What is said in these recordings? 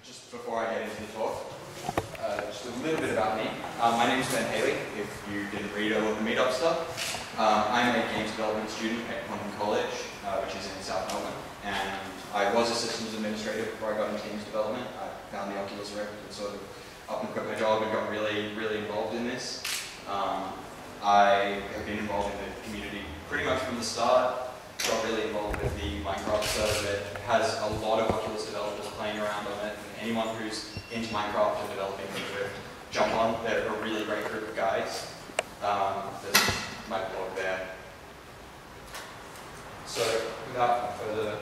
just before I get into the talk, just a little bit about me. My name is Hayley, if you didn't read all of the Meetup stuff. I'm a games development student at Quantum College, which is in South Melbourne, and I was a systems administrator before I got into games development. I found the Oculus Rift and sort of up and quit my job and got really involved in this. I have been involved in the community pretty much from the start. Got really involved with the Minecraft server. It has a lot of Oculus developers playing around on it. And anyone who's into Minecraft and developing Rift, jump on. They're a really great group of guys. There's my blog there. So without further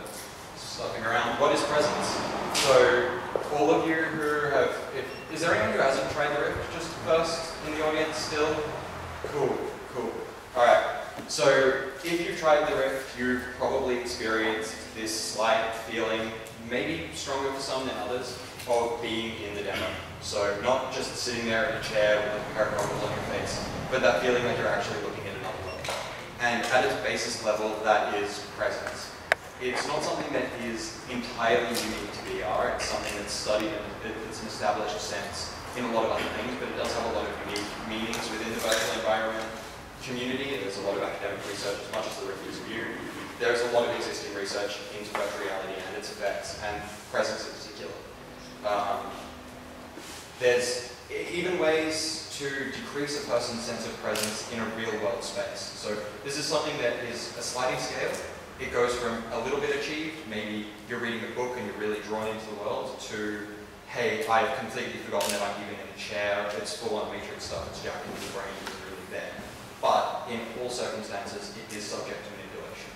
stuffing around, what is Presence? So all of you who have, is there anyone who hasn't tried the Rift just first in the audience still? Cool. Alright, so if you've tried the Rift, you've probably experienced this slight feeling, maybe stronger for some than others, of being in the demo. So not just sitting there in a chair with a pair of goggles on your face, but that feeling like you're actually looking at another world. And at its basis level, that is presence. It's not something that is entirely unique to VR. It's something that's studied and it's an established sense in a lot of other things, but it does have a lot of unique meanings within the virtual environment community. There's a lot of academic research, as much as the Rift is new. There's a lot of existing research into virtual reality and its effects, and presence in particular. There's even ways to decrease a person's sense of presence in a real-world space. So this is something that is a sliding scale. It goes from a little bit achieved, maybe you're reading a book and you're really drawn into the world, to hey, I've completely forgotten that I'm even in a chair, it's full-on Matrix stuff, it's jacked into the brain, it's really there. But in all circumstances, it is subject to manipulation.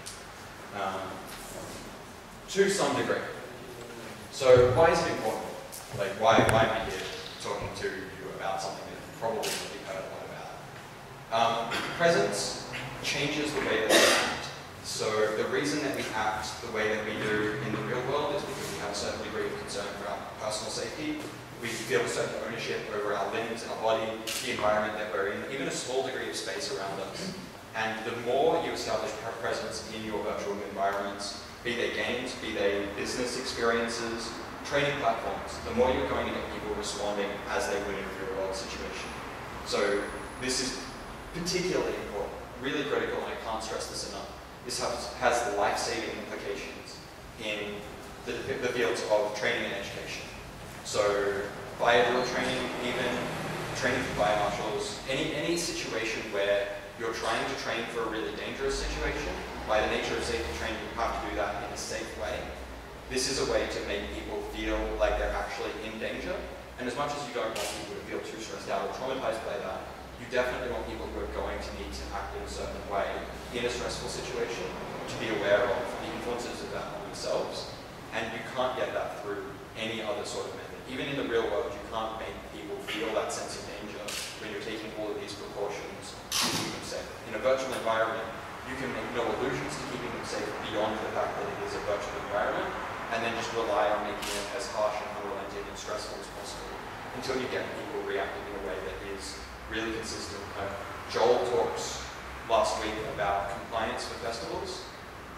To some degree. So why is it important? Like, why am I here talking to you about something that you've probably already heard a lot about? Presence changes the way that we act. So the reason that we act the way that we do in the real world is because we have a certain degree of concern for our personal safety. We feel a certain ownership over our limbs, our body, the environment that we're in, even a small degree of space around us. And the more you establish presence in your virtual environments, be they games, be they business experiences, training platforms, the more you're going to get people responding as they would in a real world situation. So this is particularly important, really critical, and I can't stress this enough. This has life-saving implications in the fields of training and education. So fire drill training, even training for fire marshals, any situation where you're trying to train for a really dangerous situation, by the nature of safety training, you have to do that in a safe way. This is a way to make people feel like they're actually in danger. And as much as you don't want people to feel too stressed out or traumatized by that, you definitely want people who are going to need to act in a certain way in a stressful situation to be aware of the influences of that on themselves. And you can't get that through any other sort of method. Even in the real world, you can't make people feel that sense of danger when you're taking all of these precautions to keep them safe. In a virtual environment, you can make no illusions to keeping them safe beyond the fact that it is a virtual environment, and then just rely on making it as harsh and unrelenting and stressful as possible until you get people reacting in a way that is really consistent. Joel talks last week about compliance for festivals,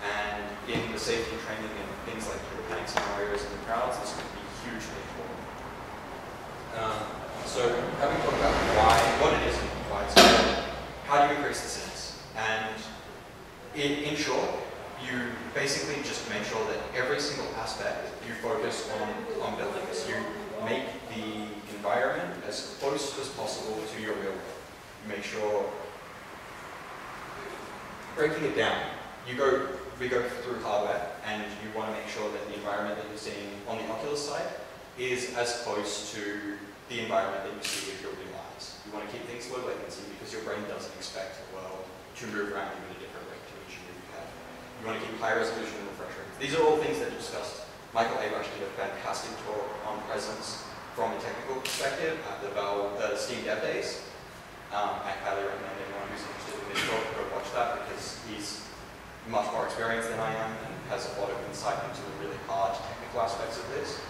and in the safety training and things like the panic scenarios and the crowds, this could be hugely important. So having talked about what it is and why it's important, how do you increase the sense? And in short, you basically just make sure that every single aspect you focus on building this. You make the environment as close as possible to your real world. You make sure, breaking it down, we go through hardware, and you want to make sure that the environment that you're seeing on the Oculus side is as close to the environment that you see with your real eyes. You want to keep things low latency because your brain doesn't expect the world to move around you at a different rate to each move you have. You want to keep high resolution and refresh rates. These are all things that are discussed. Michael Abrash did a fantastic talk on presence from a technical perspective at the Steam Dev Days. I highly recommend anyone who's interested in this talk go watch that, because he's much more experienced than I am and has a lot of insight into the really hard technical aspects of this.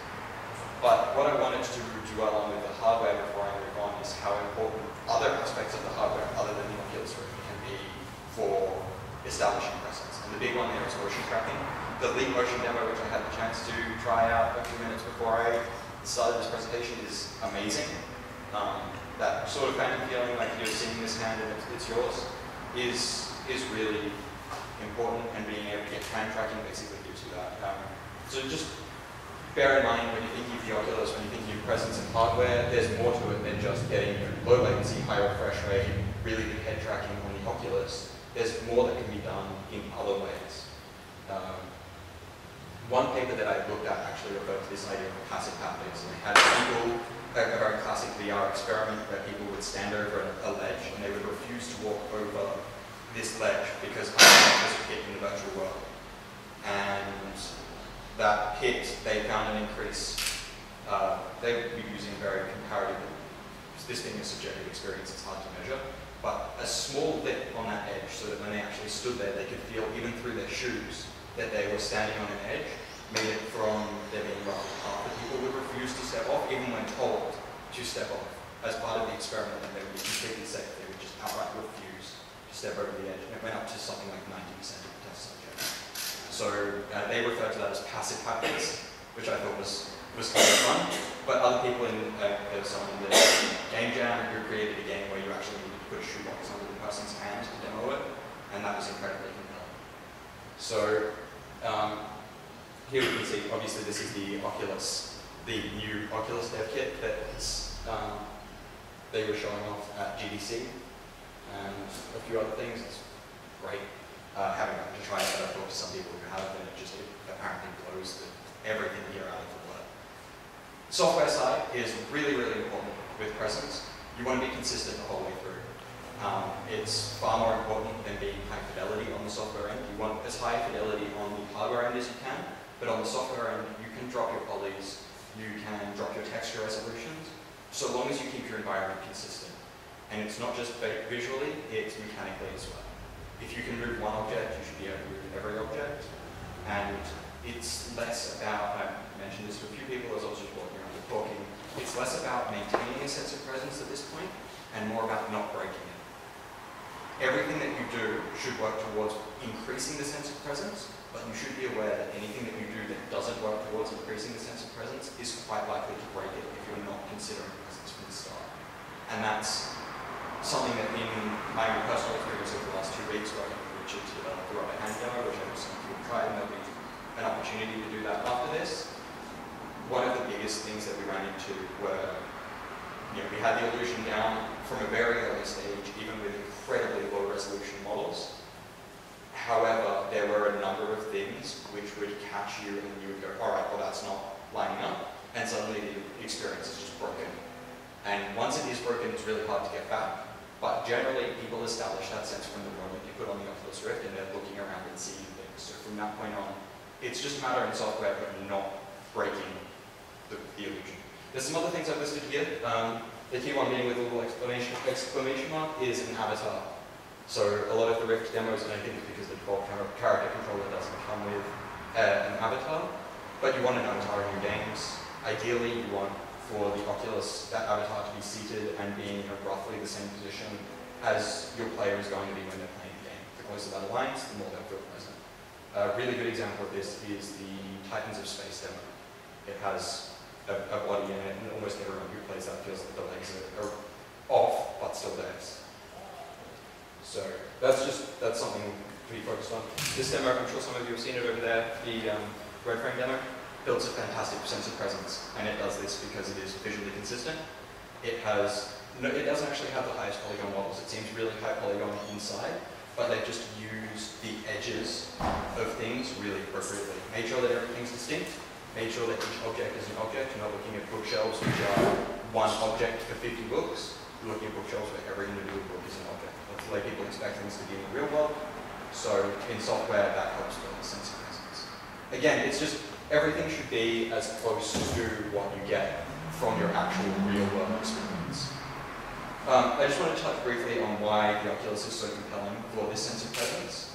But what I wanted to dwell on with the hardware before I move on is how important other aspects of the hardware other than the Oculus Rift can be for establishing presence. And the big one there is motion tracking. The Leap Motion demo, which I had the chance to try out a few minutes before I the start of this presentation is amazing. That sort of phantom feeling like you're seeing this hand and it's yours is really important, and being able to get hand tracking basically gives you that. So just bear in mind when you're thinking of the Oculus, when you're thinking of presence and hardware, there's more to it than just getting low latency, high refresh rate, really good head tracking on the Oculus. There's more that can be done in other ways. One paper that I looked at actually referred to this idea of passive haptics, and they had people, a very classic VR experiment where people would stand over a ledge and they would refuse to walk over this ledge because otherwise would hit in the virtual world. And that hit, they found an increase. They would be using very comparative, this being a subjective experience, it's hard to measure, but a small lip on that edge so that when they actually stood there, they could feel even through their shoes that they were standing on an edge, made it from there being roughly half the people would refuse to step off, even when told to step off. As part of the experiment, that they would be completely safe, they would just outright refuse to step over the edge, and it went up to something like 90% of the test subjects. So they refer to that as passive haptics, which I thought was kind of fun. But other people there was someone in the Game Jam who created a game where you actually needed to put a shoebox under the person's hand to demo it, and that was incredibly compelling. So here we can see, obviously this is the Oculus, the new Oculus dev kit that they were showing off at GDC, and a few other things. It's great having to try it, but I've talked to some people who have, and it just apparently blows everything here out of the water. Software side is really, really important with presence. You want to be consistent the whole way through. It's far more important than being high fidelity on the software end. You want as high fidelity on the hardware end as you can, but on the software end, you can drop your polys, you can drop your texture resolutions, so long as you keep your environment consistent. And it's not just visually, it's mechanically as well. If you can move one object, you should be able to move every object. And it's less about, I mentioned this to a few people as I was just walking around and talking, it's less about maintaining a sense of presence at this point, and more about not breaking it. Everything that you do should work towards increasing the sense of presence, but you should be aware that anything that you do that doesn't work towards increasing the sense of presence is quite likely to break it if you're not considering presence from the start. And that's something that in my own personal experience over the last 2 weeks, working with Richard to develop the rubber hand demo, which I know some people have tried, and there'll be an opportunity to do that after this. One of the biggest things that we ran into were, we had the illusion down from a very early stage, even with incredibly low resolution models. However, there were a number of things which would catch you and you would go, all right, well that's not lining up, and suddenly the experience is just broken. And once it is broken, it's really hard to get back. But generally, people establish that sense from the moment you put on the Oculus Rift and they're looking around and seeing things. So from that point on, it's just a matter in software of not breaking the illusion. There's some other things I've listed here. The key one being with a little exclamation mark is an avatar. So a lot of the Rift demos, and I think it's because the default character controller doesn't come with an avatar, but you want an avatar in your games. Ideally, you want for the Oculus, that avatar to be seated and being in roughly the same position as your player is going to be when they're playing the game. The closer that aligns, the more they'll feel present. A really good example of this is the Titans of Space demo. It has a body in it, and almost everyone who plays that feels that the legs are off, but still theirs. So that's something to be focused on. This demo, I'm sure some of you have seen it over there, the red frame demo, builds a fantastic sense of presence, and it does this because it is visually consistent. It doesn't actually have the highest polygon models. It seems really high polygon inside, but they've just used the edges of things really appropriately. Made sure that everything's distinct, made sure that each object is an object. You're not looking at bookshelves which are one object for 50 books. You're looking at bookshelves where every individual book is an object. That's the way people expect things to be in the real world. So in software, that helps build a sense of presence. Again, it's just everything should be as close to what you get from your actual real world experience. I just want to touch briefly on why the Oculus is so compelling for this sense of presence.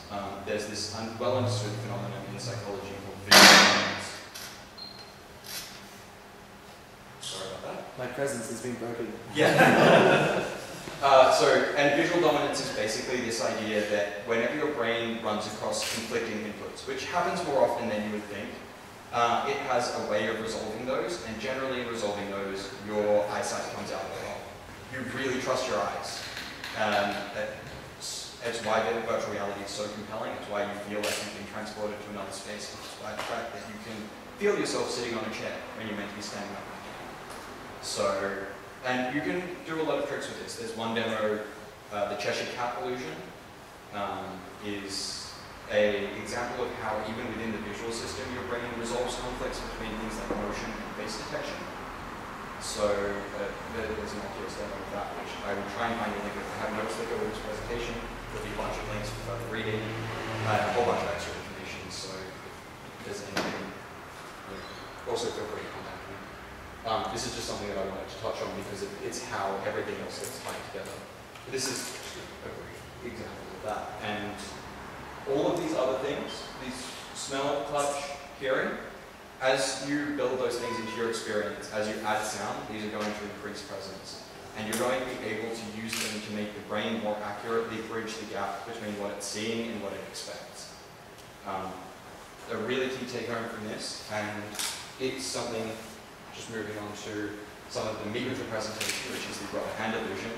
There's this well understood phenomenon in psychology called visual dominance. Sorry about that. My presence has been broken. Yeah. And visual dominance is basically this idea that whenever your brain runs across conflicting inputs, which happens more often than you would think, it has a way of resolving those, and generally in resolving those, your eyesight comes out well. You really trust your eyes. It's why virtual reality is so compelling. It's why you feel like you've been transported to another space. It's why the fact that you can feel yourself sitting on a chair when you're meant to be standing up. So, and you can do a lot of tricks with this. There's one demo, the Cheshire Cat illusion, is an example of how even within the visual system your brain resolves conflicts between things like motion and face detection. So there's an Oculus demo of that, which I will try and find a link if I have notes that go with this presentation. There'll be a bunch of links for further reading, and a whole bunch of extra information, so if there's anything, also feel free to contact me. This is just something that I wanted to touch on because it's how everything else gets tied together. This is a great example of that. And all of these other things, these smell, touch, hearing, as you build those things into your experience, as you add sound, these are going to increase presence. And you're going to be able to use them to make the brain more accurately bridge the gap between what it's seeing and what it expects. A really key take home from this, and it's something, just moving on to some of the meat of the presentation, which is the rubber hand illusion.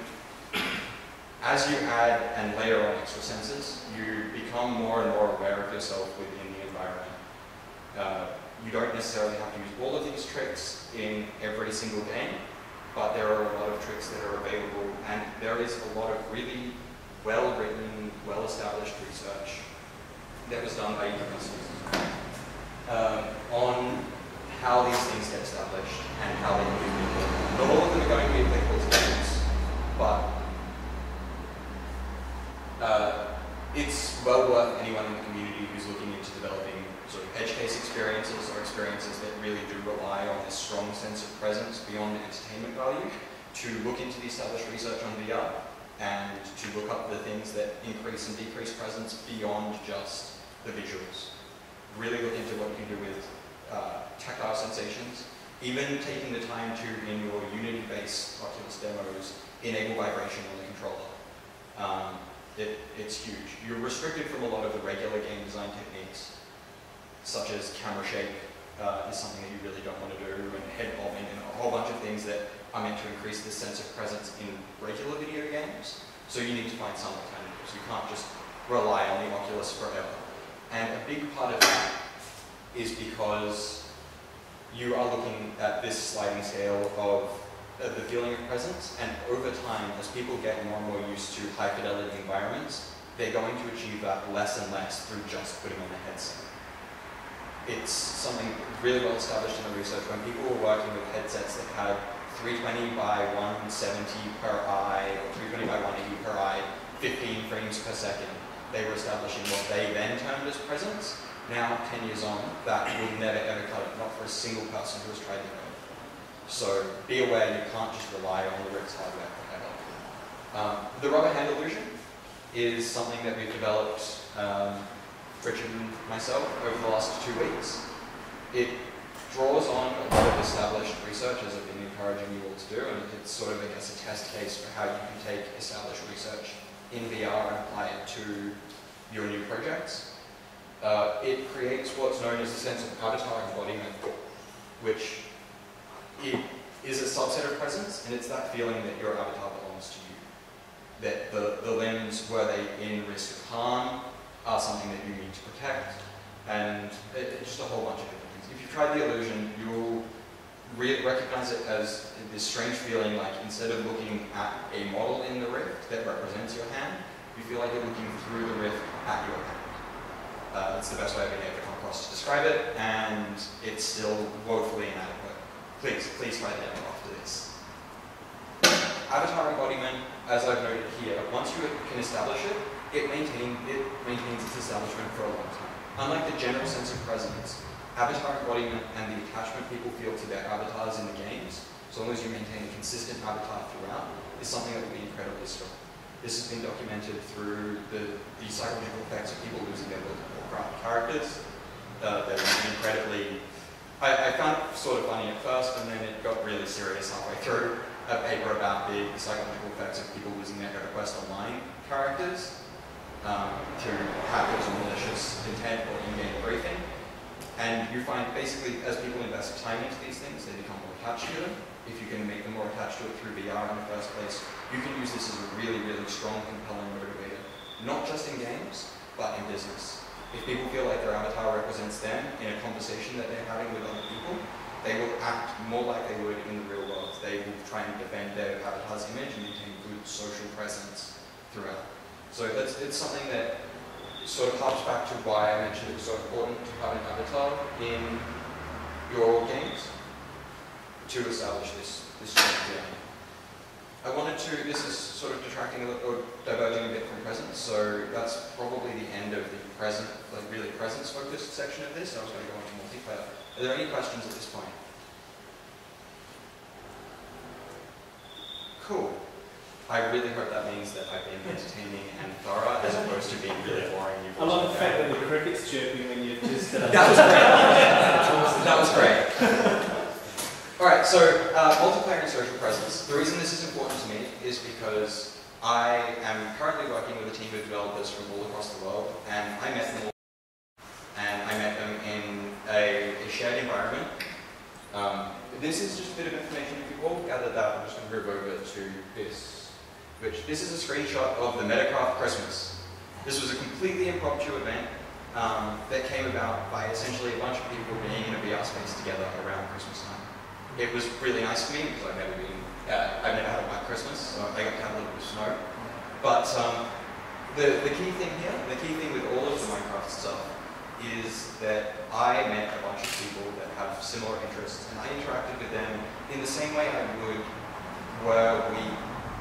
As you add and layer on extra senses, you become more and more aware of yourself within the environment. You don't necessarily have to use all of these tricks in every single game, but there are a lot of tricks that are available, and there is a lot of really well-written, well-established research that was done by universities on how these things get established and how they can be applicable. Not all of them are going to be applicable to games, but it's well worth anyone in the community who's looking into developing sort of edge case experiences or experiences that really do rely on this strong sense of presence beyond entertainment value to look into the established research on VR and to look up the things that increase and decrease presence beyond just the visuals. Really look into what you can do with tactile sensations, even taking the time to, in your Unity-based Oculus demos, enable vibration on the controller. It's huge. You're restricted from a lot of the regular game design techniques, such as camera shake is something that you really don't want to do, and head bobbing, and a whole bunch of things that are meant to increase the sense of presence in regular video games. So you need to find some alternatives. You can't just rely on the Oculus forever. And a big part of that is because you are looking at this sliding scale of the feeling of presence, and over time, as people get more and more used to high fidelity environments, they're going to achieve that less and less through just putting on a headset. It's something really well established in the research. When people were working with headsets that had 320 by 170 per eye, or 320 by 180 per eye, 15 frames per second, they were establishing what they then termed as presence. Now, 10 years on, that will never ever cut it, not for a single person who has tried to go. So be aware you can't just rely on the RIX hardware forever. The rubber hand illusion is something that we've developed, Richard and myself, over the last 2 weeks. It draws on a lot of established research, as I've been encouraging you all to do, and it's sort of, I guess, a test case for how you can take established research in VR and apply it to your new projects. It creates what's known as a sense of avatar embodiment, which it is a subset of presence, and it's that feeling that your avatar belongs to you. That the limbs, were they in risk of harm, are something that you need to protect, and it's just a whole bunch of different things. If you've tried the illusion, you'll recognize it as this strange feeling like instead of looking at a model in the rift that represents your hand, you feel like you're looking through the rift at your hand. That's the best way I've been able to come across to describe it, and it's still woefully inadequate. Please try the demo after this. Avatar embodiment, as I've noted here, once you can establish it, it maintains its establishment for a long time. Unlike the general sense of presence, avatar embodiment and the attachment people feel to their avatars in the games, as long as you maintain a consistent avatar throughout, is something that will be incredibly strong. This has been documented through the psychological effects of people losing their craft characters. They're incredibly... I found it sort of funny at first, and then it got really serious halfway through a paper about the psychological effects of people losing their EverQuest Online characters to hackers or malicious intent or in-game briefing. And you find basically as people invest time into these things, they become more attached to them. If you can make them more attached to it through VR in the first place, you can use this as a really, really strong, compelling motivator, not just in games, but in business. If people feel like their avatar represents them in a conversation that they're having with other people, they will act more like they would in the real world. They will try and defend their avatar's image and maintain good social presence throughout. So it's something that sort of harps back to why I mentioned it was so important to have an avatar in your games to establish this journey. I wanted to, this is sort of detracting or diverging a bit from presence, so that's probably the end of the present, like really presence-focused section of this. I was going to go into multiplayer. Are there any questions at this point? Cool. I really hope that means that I've been entertaining and thorough as opposed to being really boring. I love the fact that the cricket's chirping when you just... That was great. That was great. Alright, so multiplayer and social presence. The reason this is important to me is because I am currently working with a team of developers from all across the world, and I met them all, and I met them in a shared environment. This is just a bit of information. If you've all gathered that, I'm just going to move over to this. This is a screenshot of the Metacraft Christmas. This was a completely impromptu event that came about by essentially a bunch of people being in a VR space together around Christmas time. It was really nice for me because I've never had a white Christmas, so I got to have a little bit of snow. But the key thing here, the key thing with all of the Minecraft stuff, is that I met a bunch of people that have similar interests, and I interacted with them in the same way I would were we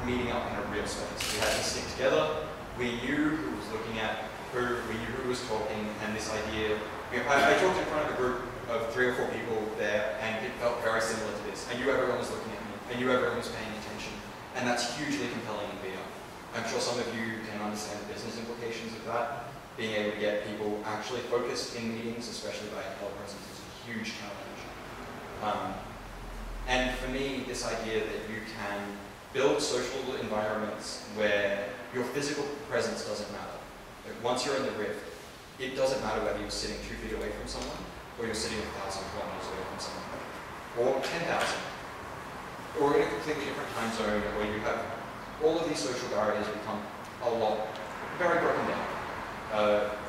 meeting up in a real space. We had to stick together. We knew who was looking at who, we knew who was talking, and this idea, I talked in front of a group of 3 or 4 people there, and it felt very similar to this. I knew everyone was looking at me. I knew everyone was paying attention, and that's hugely compelling in VR. I'm sure some of you can understand the business implications of that. Being able to get people actually focused in meetings, especially by a presence, is a huge challenge. And for me, this idea that you can build social environments where your physical presence doesn't matter. Like once you're in the Rift, it doesn't matter whether you're sitting 2 feet away from someone, or you're sitting 1,000 kilometers away from someone, or 10,000, or in a completely different time zone, where you have all of these social barriers become very broken down.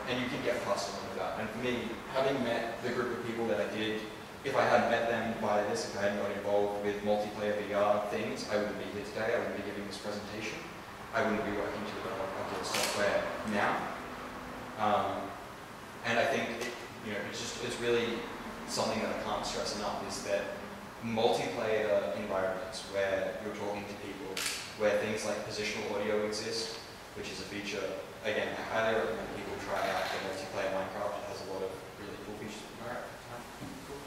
And you can get past all of that. And for me, having met the group of people that I did, if I hadn't met them by this, if I hadn't got involved with multiplayer VR things, I wouldn't be here today, I wouldn't be giving this presentation, I wouldn't be working to develop Upload software now. And I think it's really something that I can't stress enough, is that multiplayer environments where you're talking to people, where things like positional audio exist, which is a feature, again, I highly recommend people try out the multiplayer Minecraft. It has a lot of really cool features. Alright, cool.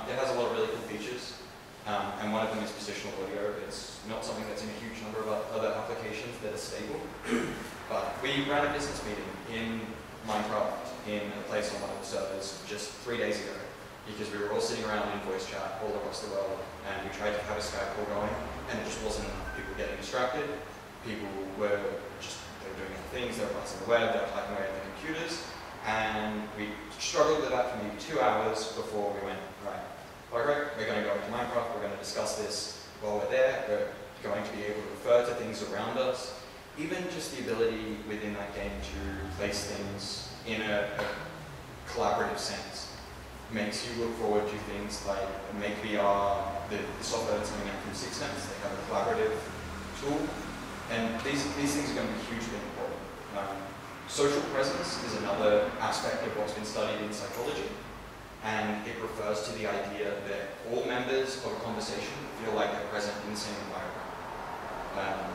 It has a lot of really cool features, and one of them is positional audio. It's not something that's in a huge number of other applications that are stable, but we ran a business meeting in Minecraft in a place on one of the servers just 3 days ago, because we were all sitting around in voice chat all across the world, and we tried to have a Skype call going, and it just wasn't enough. People getting distracted, people were doing other things, they were browsing the web, they were typing away on their computers, and we struggled with that for maybe 2 hours before we went, right, we're going to go into Minecraft, we're going to discuss this while we're there, we're going to be able to refer to things around us, even just the ability within that game to place things in a collaborative sense makes you look forward to things like Make VR, the software that's coming out from 6 Sense. They have a collaborative tool, and these things are going to be hugely important. Social presence is another aspect of what's been studied in psychology, and it refers to the idea that all members of a conversation feel like they're present in the same environment.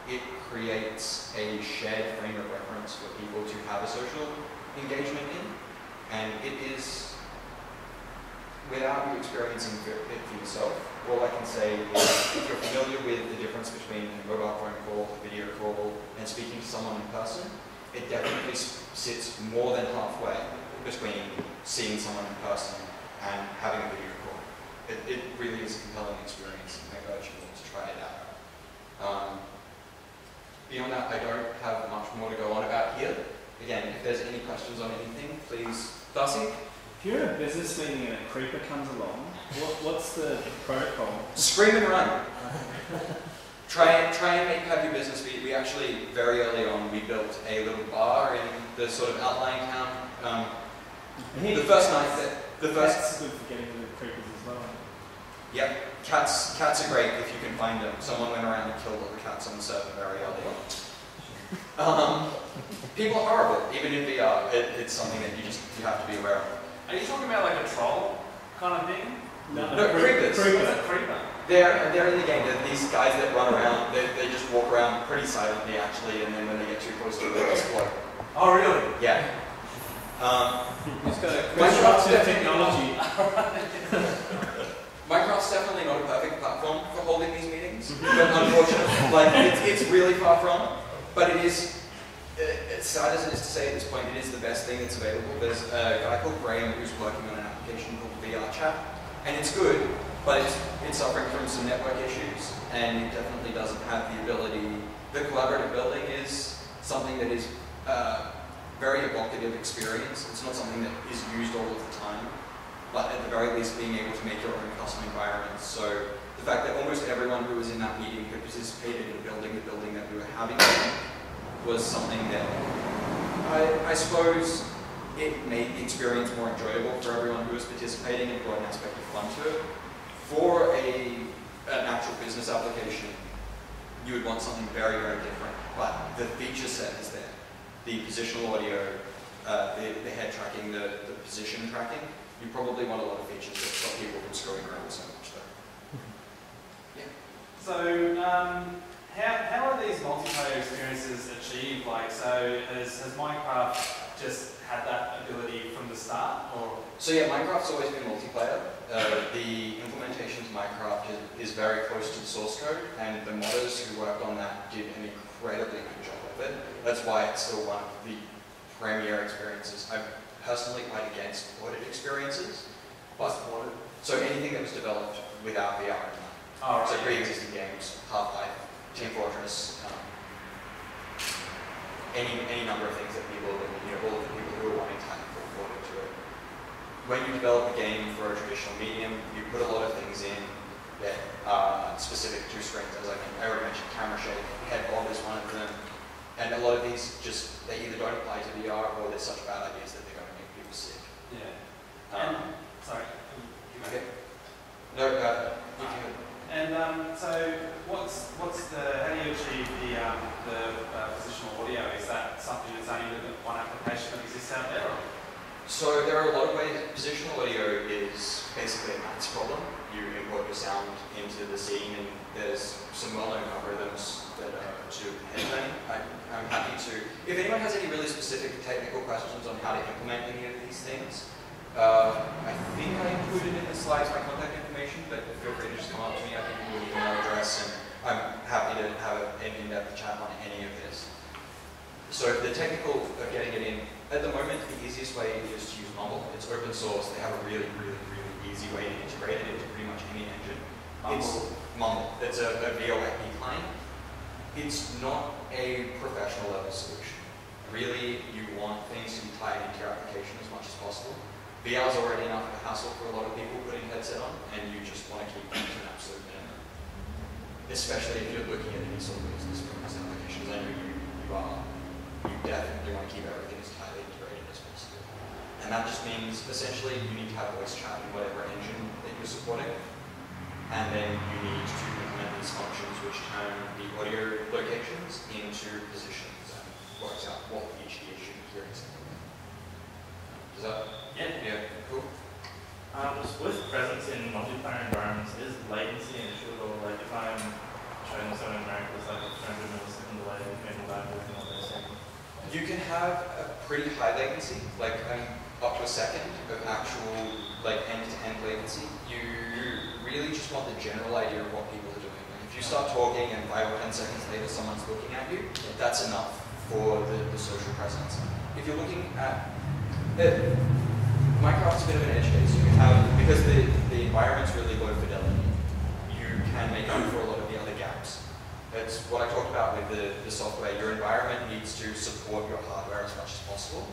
It creates a shared frame of reference for people to have a social engagement in, and it is, without you experiencing it for yourself, all I can say is if you're familiar with the difference between a mobile phone call, a video call, and speaking to someone in person, it definitely sits more than halfway between seeing someone in person and having a video call. It really is a compelling experience, and I urge you all to try it out. Beyond that, I don't have much more to go on about here. Again, if there's any questions on anything, please, Darcy? If you're in a business meeting and a creeper comes along, what's the protocol? Scream and run. Try and have your business. We actually, very early on, we built a little bar in the sort of outlying town. The first night Cats are good for getting rid of creepers as well. Yep, cats are great if you can find them. Someone went around and killed all the cats on the server very early on. People are horrible, even in VR. It's something that you have to be aware of. Are you talking about like a troll kind of thing? No, creepers. What's a creeper? They're in the game. They're these guys that run around. They just walk around pretty silently, actually, and then when they get too close to it, they explode. Oh, really? Yeah. It's got a disruptive technology. Minecraft's definitely not a perfect platform for holding these meetings, but unfortunately, like it's really far from. But it is, as sad as it is to say at this point, it is the best thing that's available. There's a guy called Graham who's working on an application called VR Chat, and it's good, but it's suffering from some network issues, and it definitely doesn't have the ability. The collaborative building is something that is very evocative experience. It's not something that is used all of the time, but at the very least being able to make your own custom environments. So the fact that almost everyone who was in that meeting who participated in building the building that we were having was something that I suppose it made the experience more enjoyable for everyone who was participating and brought an aspect of fun to it. For an actual business application, you would want something very, very different, but the feature set is there. The positional audio, the head tracking, the position tracking, you probably want a lot of features that stop people from screwing around so much though. Yeah. So, how are these multiplayer experiences achieved? Like, so has Minecraft just had that ability from the start, or? So yeah, Minecraft's always been multiplayer. The implementation of Minecraft is very close to the source code, and the modders who worked on that did an incredibly good job of it. That's why it's still one of the premier experiences. I'm personally quite against modded experiences. So anything that was developed without VR in mind. Oh, right. So pre-existing games, Half-Life, Team Fortress, any number of things that people, all of the people who are wanting to look forward to it. When you develop a game for a traditional medium, you put a lot of things in that are specific to strength. As I already mentioned, camera shake, head bob is one of them. And a lot of these they either don't apply to VR or they're such bad ideas that they're going to make people sick. Yeah. Sorry. Okay. No, you can. And so, how do you achieve the positional audio? Is that something that's only one application that exists out there? Or? So there are a lot of ways. Positional audio is basically a maths problem. You import your sound into the scene, and there's some well-known algorithms that are to headbang. I'm happy to. If anyone has any really specific technical questions on how to implement any of these things, I think I included in the slides my contact information, but feel free to just come up to me. I can give you an email address, and I'm happy to have an in-depth chat on any of this. So the technical of getting it in, at the moment, the easiest way is to use Mumble. It's open source. They have a really, really, really easy way to integrate it into pretty much any engine. It's Mumble. It's a VOIP client. It's not a professional level solution. Really, you want things to be tied into your application as much as possible. VR is already enough of a hassle for a lot of people putting a headset on, and you just want to keep things to an absolute minimum. Especially if you're looking at any sort of business purpose applications. I know you are. You definitely want to keep everything as tightly integrated as possible. And that just means, essentially, you need to have voice chat in whatever engine that you're supporting. And then you need to implement these functions which turn the audio locations into positions and works out what each ear should be hearing something. Does that? Yeah. Cool. With presence in multiplayer environments, is latency an issue at all? Like if I'm showing someone in America, it's like a 300 millisecond delay between the live and all this. You can have a pretty high latency, like up to a second of actual end-to-end latency. You really just want the general idea of what people are doing. Like if you start talking and 5 or 10 seconds later someone's looking at you, that's enough for the social presence. If you're looking at Minecraft's a bit of an edge case. You can have, because the environment's really low fidelity, you can make up for a lot of the other gaps. It's what I talked about with the software. Your environment needs to support your hardware as much as possible.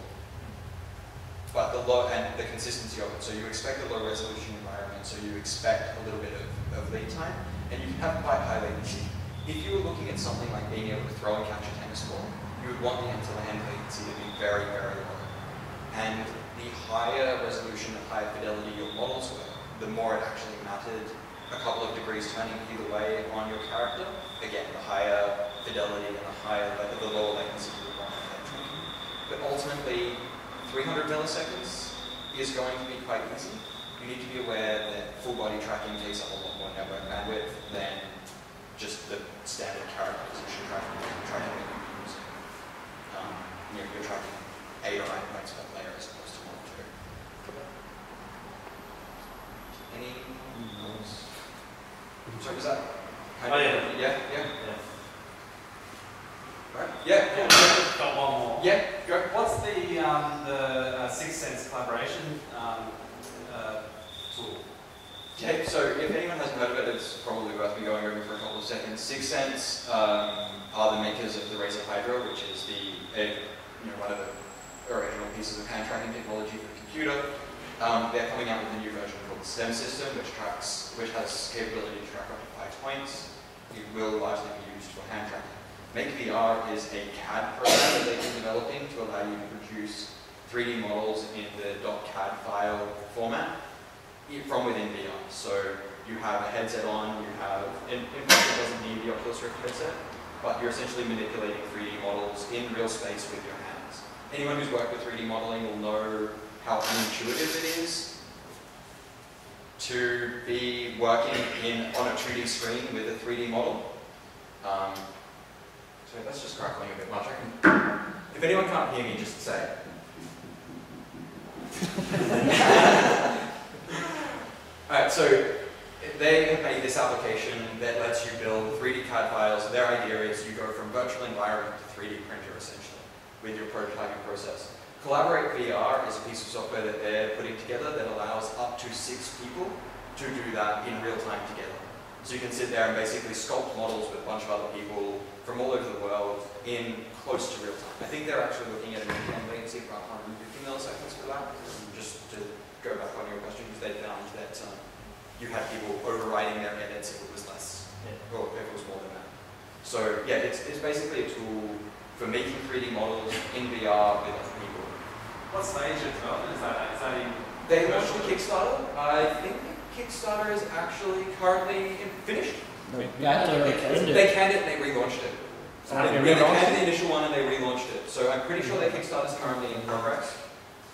But the and the consistency of it. So you expect a low resolution environment, so you expect a little bit of lead time, and you can have quite high latency. If you were looking at something like being able to throw and catch a tennis ball, you would want the end-to-end latency to be very, very low. And the higher resolution and higher fidelity your models were, the more it actually mattered a couple of degrees turning either way on your character. Again, the higher fidelity and the lower latency you would want for head tracking. But ultimately, 300 milliseconds is going to be quite easy. You need to be aware that full body tracking takes up a lot more network bandwidth than just the standard character position tracking that you're using. You're tracking 8 or 9 points per player as opposed to 1 or 2. Any else? So was that? Oh yeah. Yeah. Right. Got one more. Yeah. Go. What's the 6 Sense collaboration tool? Okay, so if anyone hasn't heard of it, it's probably worth me going over for a couple of seconds. 6 Sense are the makers of the Razer Hydra, which is one of the original pieces of hand tracking technology for the computer. They're coming out with a new version called the STEM system, which has capability to track up to 5 points. It will largely be used for hand tracking. MakeVR is a CAD program that they've been developing to allow you to produce 3D models in the .CAD file format from within VR. So you have a headset on, in fact it doesn't need the Oculus Rift headset, but you're essentially manipulating 3D models in real space with your hands. Anyone who's worked with 3D modeling will know how unintuitive it is to be working on a 2D screen with a 3D model. So that's just crackling a bit much. If anyone can't hear me, just say. Alright, so they have made this application that lets you build 3D CAD files. Their idea is you go from virtual environment to 3D printer, essentially, with your prototyping process. Collaborate VR is a piece of software that they're putting together that allows up to 6 people to do that in real time together. So you can sit there and basically sculpt models with a bunch of other people from all over the world in close to real time. I think they're actually looking at a median latency of about 150 milliseconds for that. Just to go back on your question, because they found that you had people overriding their edits if it was less, or if it was more than that. So yeah, it's basically a tool for making 3D models in VR with other people. What stage of development is that in? They launched a Kickstarter. I think the Kickstarter is actually currently finished. They canned it. They canned it and they relaunched it. They canned the initial one and they relaunched it. So I'm pretty sure their Kickstarter is currently in progress.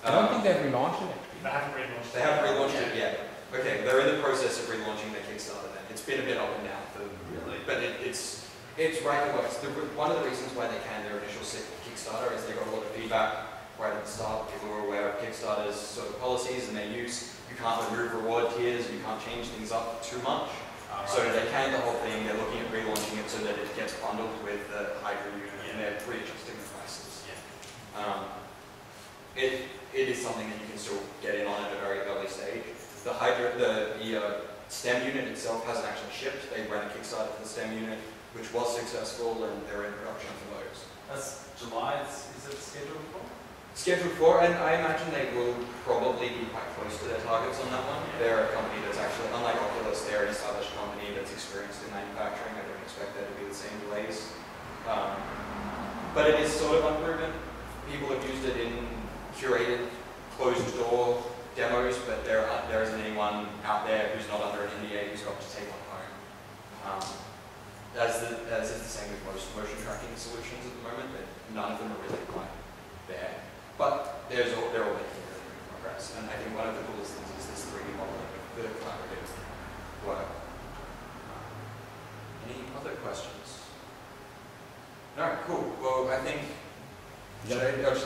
I don't think they've relaunched it. They haven't relaunched it. They haven't relaunched it yet. Okay, they're in the process of relaunching their Kickstarter then. It's been a bit up and down for them, really. But it's right in the works. One of the reasons why they canned their initial Kickstarter is they got a lot of feedback right at the start. People were aware of Kickstarter's sort of policies and their use. You can't remove reward tiers, you can't change things up too much. So they canned the whole thing, they're looking at relaunching it so that it gets bundled with the Hydra unit and they're readjusting the prices. It is something that you can still get in on at a very early stage. The STEM unit itself hasn't actually shipped. They ran a Kickstarter for the STEM unit, which was successful, and they're in production for those. That's July, is it scheduled for? Scheduled for, and I imagine they will probably be quite close to their targets on that one. They're a company that's actually, unlike Oculus, they're an established company that's experienced in manufacturing. I don't expect there to be the same delays. But it is sort of unproven. People have used it in curated, closed-door demos, but there isn't anyone out there who's not under an NDA who's got to take one home. As is the same with most motion tracking solutions at the moment, but none of them are really quite there. But they're all making really good progress, and I think one of the coolest things is this 3D modeling with a collaborative work. Any other questions? No, cool. Well, I think should I just